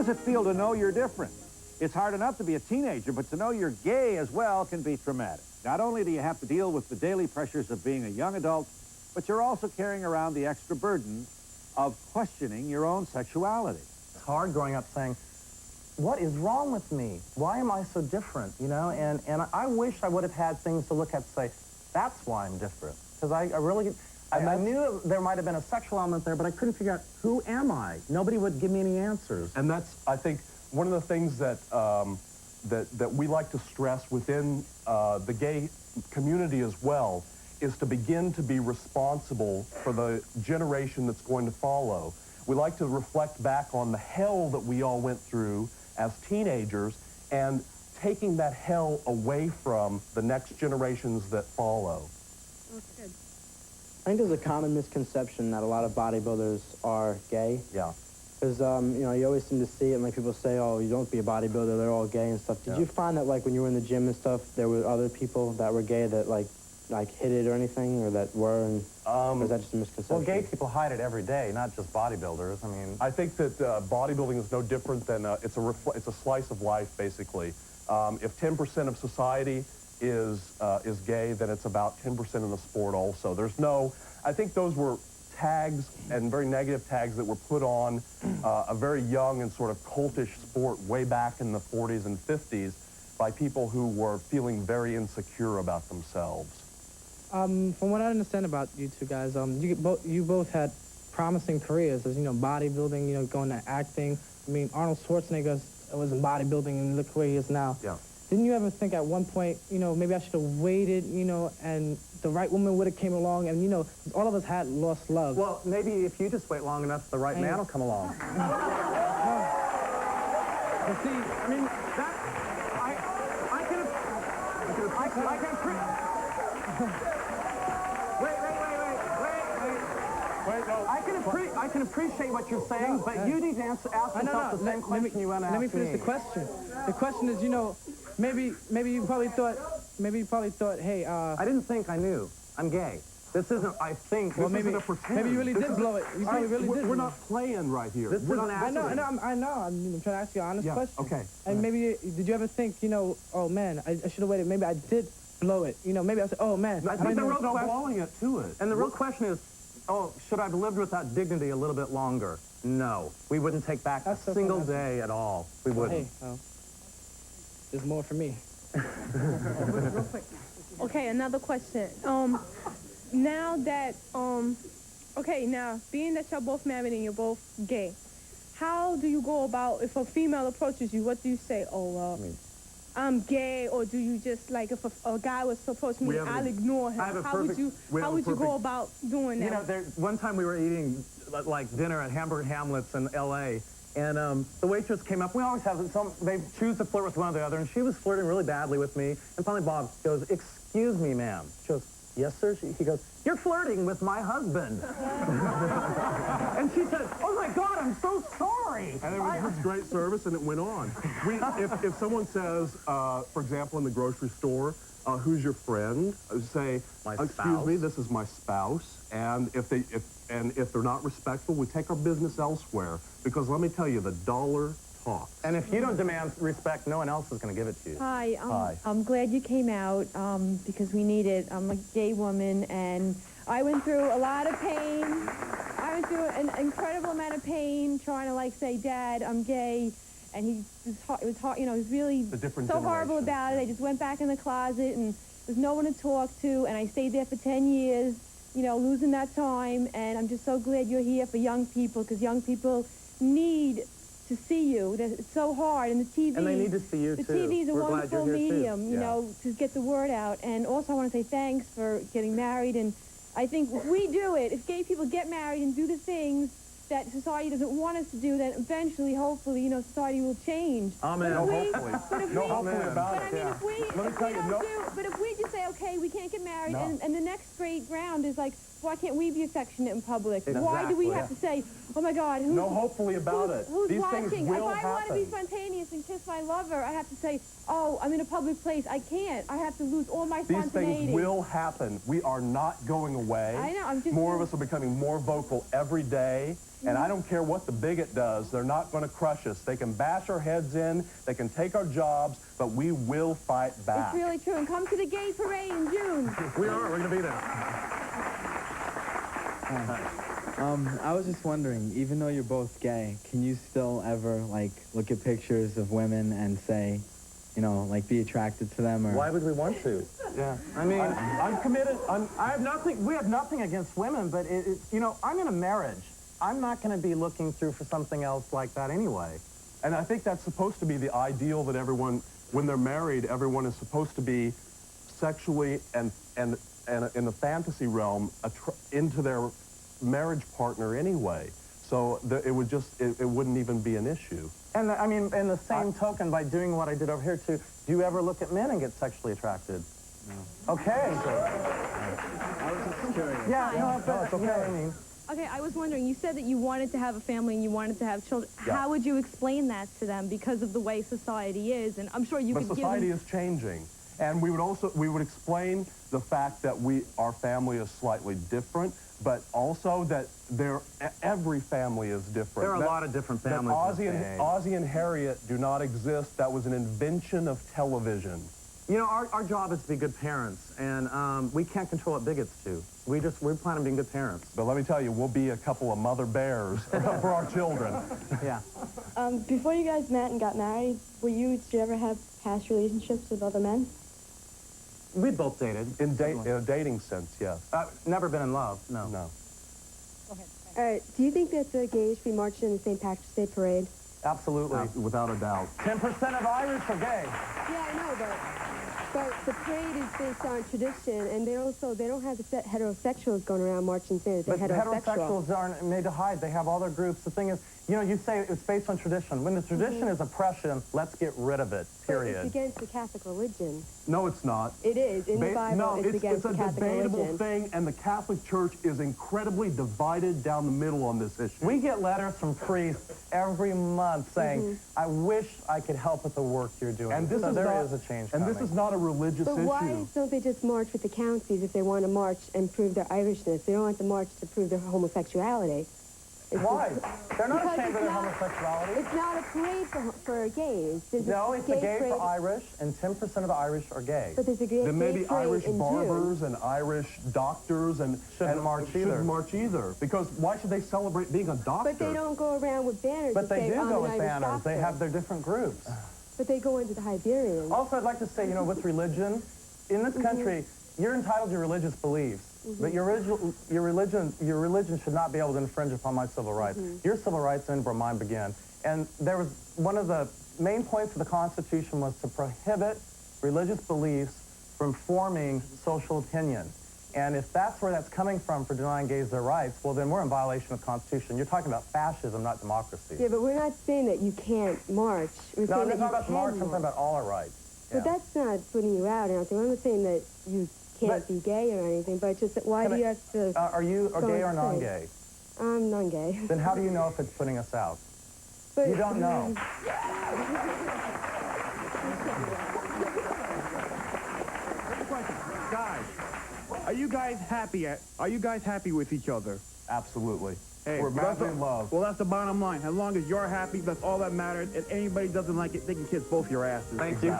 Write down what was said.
does it feel to know you're different? It's hard enough to be a teenager, but to know you're gay as well can be traumatic. Not only do you have to deal with the daily pressures of being a young adult, but you're also carrying around the extra burden of questioning your own sexuality. It's hard growing up saying, what is wrong with me? Why am I so different, you know? And I wish I would have had things to look at and say, that's why I'm different. Because I knew there might have been a sexual element there, but I couldn't figure out, who am I? Nobody would give me any answers. And that's, I think, one of the things that, that we like to stress within the gay community as well is to begin to be responsible for the generation that's going to follow. We like to reflect back on the hell that we all went through as teenagers and taking that hell away from the next generations that follow. That's good. I think there's a common misconception that a lot of bodybuilders are gay. Yeah. Because, you know, you always seem to see it, and like people say, oh, you don't be a bodybuilder, they're all gay and stuff. Did you find that, like, when you were in the gym and stuff, there were other people that were gay that, like hid it or anything, or that were, and or is that just a misconception? Well, gay people hide it every day, not just bodybuilders. I mean, I think that bodybuilding is no different than, it's a slice of life, basically. If 10% of society is gay, then it's about 10% in the sport also. There's no, I think those were tags and very negative tags that were put on a very young and sort of cultish sport way back in the 40s and 50s by people who were feeling very insecure about themselves. From what I understand about you two guys, you both had promising careers, as you know, bodybuilding, you know, going to acting. I mean, Arnold Schwarzenegger was in bodybuilding, and look where he is now. Yeah. Didn't you ever think at one point, you know, maybe I should have waited, you know, and the right woman would have came along, and, you know, all of us had lost love. Well, maybe if you just wait long enough, the right man will come along. But see, I mean, that, I can I can appreciate what you're saying, but you need to ask yourself the same question you want to ask me. Let me finish the question. The question is, you know, maybe you probably thought, hey, I didn't think I knew. I'm gay. This isn't, I think. Well, maybe a pretend. Maybe you really did blow it. You probably really did. We're not playing right here. We're not I know. I'm trying to ask you an honest question. Okay. And maybe, did you ever think, you know, oh man, I should have waited. Maybe I did blow it. You know, maybe I said, oh man. I think there's no blowing it to it. And the real question is, oh, should I have lived with that dignity a little bit longer? No. We wouldn't take back a single day at all. We wouldn't. Hey, there's more for me. Real quick. Okay, another question. Now that, okay, now, being that you're both married and you're both gay, how do you go about, if a female approaches you, what do you say? Oh, well, I'm gay, or do you just, like, if a guy was to approach me, I'll ignore him? How would you go about doing that? You know, one time we were eating, like, dinner at Hamburger Hamlet's in L.A., and the waitress came up. We always have some, they choose to flirt with one or the other, and she was flirting really badly with me. And finally Bob goes, excuse me, ma'am. She goes, yes, sir? He goes, you're flirting with my husband. And she said, oh my God, I'm so sorry. And it was great service, and it went on. If someone says, for example, in the grocery store, who's your friend? Say, excuse me, this is my spouse. And if they're not respectful, we take our business elsewhere. Because let me tell you, the dollar talks. And if you don't demand respect, no one else is going to give it to you. Hi, Hi. I'm glad you came out because we need it. I'm a gay woman, and I went through a lot of pain. I went through an incredible amount of pain trying to, like, say, Dad, I'm gay. And it was hard, you know, he was really so horrible about it. I just went back in the closet, and there's no one to talk to, and I stayed there for 10 years, you know, losing that time. And I'm just so glad you're here for young people, because young people need to see you. It's so hard, and the TV. And they need to see you, too. The TV is a wonderful medium, you Yeah. know, to get the word out. And also I want to say thanks for getting married. And I think if we do it, if gay people get married and do the things that society doesn't want us to do, then eventually, hopefully, you know, society will change. Amen. Hopefully. But I mean, if we Let me tell you, but if we just say, okay, we can't get married, and the next great ground is like, Why can't we be affectionate in public? Why do we have to say, oh my God, who's, No, hopefully about it. who's These watching? things will If I want to be happen. spontaneous and kiss my lover, I have to say, oh, I'm in a public place. I can't. I have to lose all my These spontaneity. things will happen. We are not going away. I know, I'm just... More of us are becoming more vocal every day. And I don't care what the bigot does, they're not going to crush us. They can bash our heads in, they can take our jobs, but we will fight back. It's really true. And come to the gay parade in June. We are. We're going to be there. I was just wondering, even though you're both gay, can you still ever, like, look at pictures of women and say, you know, like, be attracted to them? Or Why would we want to? Yeah. I mean, I'm committed. I have nothing, we have nothing against women, but, you know, I'm in a marriage. I'm not going to be looking through for something else like that anyway. And I think that's supposed to be the ideal that everyone, when they're married, everyone is supposed to be sexually and in the fantasy realm into their marriage partner anyway. So it would just, it wouldn't even be an issue. And I mean, in the same token, by doing what I did over here too, do you ever look at men and get sexually attracted? No. Okay. I was just curious. Yeah, no, it's okay. I mean, Okay, I was wondering, you said that you wanted to have a family and you wanted to have children. Yeah. How would you explain that to them because of the way society is? And I'm sure you But could society give them... is changing. And we would explain the fact that our family is slightly different, but also that every family is different. there are a lot of different That families. Ozzie and Harriet do not exist. That was an invention of television. You know, our job is to be good parents, and we can't control what bigots do. We plan on being good parents. But let me tell you, we'll be a couple of mother bears for our children. Yeah. Before you guys met and got married, did you ever have past relationships with other men? We both dated. In a dating sense, yes. Never been in love, no. No. All right. Do you think that the gays should be marching in the St. Patrick's Day parade? Absolutely. Without a doubt. 10% of Irish are gay. Yeah, I know, but the parade is based on tradition, and they don't have the heterosexuals going around marching saying that But they're heterosexual. heterosexuals aren't made to hide. They have all their groups. The thing is, you know, you say it's based on tradition. When the tradition is oppression, let's get rid of it, But period. it's against the Catholic religion. No, it's not. It is. In the Bible, no, it's against it's the a Catholic debatable religion. thing, and the Catholic Church is incredibly divided down the middle on this issue. We get letters from priests every month saying, I wish I could help with the work you're doing. And this so is there not, is a change And coming. this is not a religious But issue. why don't they just march with the counties if they want to march and prove their Irishness? They don't want to march to prove their homosexuality. Why? They're not Because ashamed of it's their not- homosexuality. It's not a parade for gays. There's No, it's a gay parade, for Irish, and 10% of the Irish are gay. But there's a gay, Then maybe gay parade Irish in June. barbers and Irish doctors Shouldn't march either. Shouldn't march either. Because why should they celebrate being a doctor? But they don't go around with banners But and they say, do I'm go an with Irish banners. They doctor. have their different groups. But they go into the Hiberian. Also, I'd like to say, you know, with religion, in this country, you're entitled to your religious beliefs, but your religion should not be able to infringe upon my civil rights. Your civil rights end where mine begin. And there was one of the main points of the Constitution was to prohibit religious beliefs from forming social opinion. And if that's where that's coming from for denying gays their rights, well, then we're in violation of the Constitution. You're talking about fascism, not democracy. Yeah, but we're not saying that you can't march. We're No, I'm saying not that talking about you march, can I'm talking about all our rights. But that's not putting you out or anything. I'm not saying that you can't be gay or anything, but just that why do you have to... Are you go gay or and say? non-gay? I'm non-gay. Then how do you know if it's putting us out? But, You don't know. Guys, are you guys happy? Are you guys happy with each other? Absolutely. Hey, We're that's madly in love. Well, that's the bottom line. As long as you're happy, that's all that matters. If anybody doesn't like it, they can kiss both your asses. Thank you.